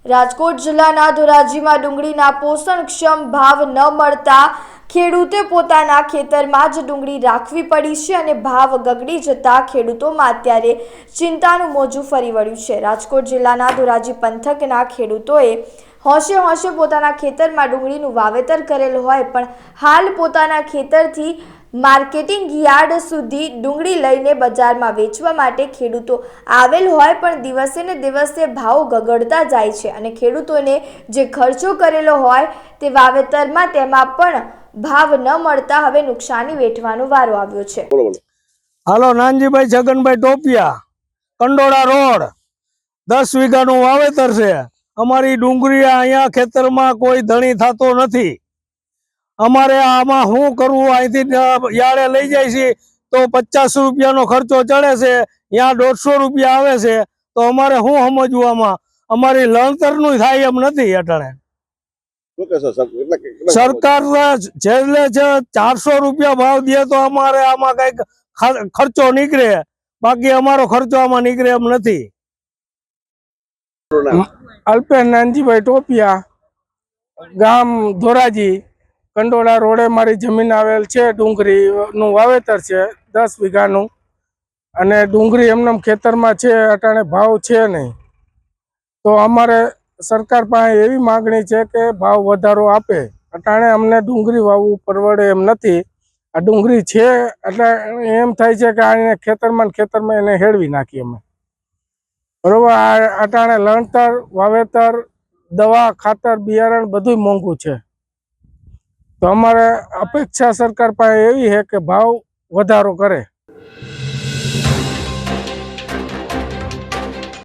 રાજકોટ જિલ્લાના ધોરાજીમાં ડુંગળીના પોષણક્ષમ ભાવ ન મળતા ખેડૂતે પોતાના ખેતરમાં જ ડુંગળી રાખવી પડી છે અને ભાવ ગગડી જતા ખેડૂતોમાં અત્યારે ચિંતાનું મોજું ફરી વળ્યું છે। રાજકોટ જિલ્લાના ધોરાજી પંથકના ખેડૂતોએ હોંશે હોંશે પોતાના ખેતરમાં ડુંગળીનું વાવેતર કરેલ હોય પણ હાલ પોતાના ખેતરથી માર્કેટિંગ યાર્ડ સુધી ડુંગળી લઈને બજારમાં વેચવા માટે ખેડૂતો આવેલ હોય પણ દિવસે ને દિવસે ભાવ ગગડતા જાય છે અને ખેડૂતોને જે ખર્ચો કરેલો હોય તે વાવેતરમાં તેમાં પણ ભાવ ન મળતા હવે નુકસાની વેઠવાનો વારો આવ્યો છે। હાલો નાનજીભાઈ છગનભાઈ ટોપિયા, કંડોળા રોડ, 10 વીઘાનું વાવેતર છે। અમારી ડુંગળી અહીંયા ખેતરમાં કોઈ ધણી થતો નથી। અમારે આમાં શું કરવું? અહીંથી યાર્ડે લઈ જાય છે તો 50 રૂપિયાનો ખર્ચો ચડે છે, ત્યાં 150 રૂપિયા આવે છે, તો અમારે શું સમજવું? આમાં અમારી લણતરનું થાય એમ નથી। અટાણે સરકાર છેલ્લે છે 400 રૂપિયા ભાવ દે તો અમારે આમાં કઈક ખર્ચો નીકળે, બાકી અમારો ખર્ચો આમાં નીકળે એમ નથી। અલ્પેશ નાનજીભાઈ ટોપિયા, ગામ ધોરાજી, કંડોળા રોડે મારી જમીન આવેલ છે। ડુંગળીનું વાવેતર છે 10 વીઘાનું અને ડુંગળી એમનેમ ખેતરમાં છે, અટાણે ભાવ છે નહીં। તો અમારે સરકાર પાસે એવી માગણી છે કે ભાવ વધારો આપે। અટાણે અમને ડુંગળી વાવવું પરવડે એમ નથી। આ ડુંગળી છે એટલે એમ થાય છે કે આને ખેતરમાં એને હેળવી નાખીએ અમે, બરોબર। અટાણે લણતર, વાવેતર, દવા, ખાતર, બિયારણ બધું મોંઘું છે। તો અમારે અપેક્ષા સરકાર પાસે એવી છે કે ભાવ વધારો કરે।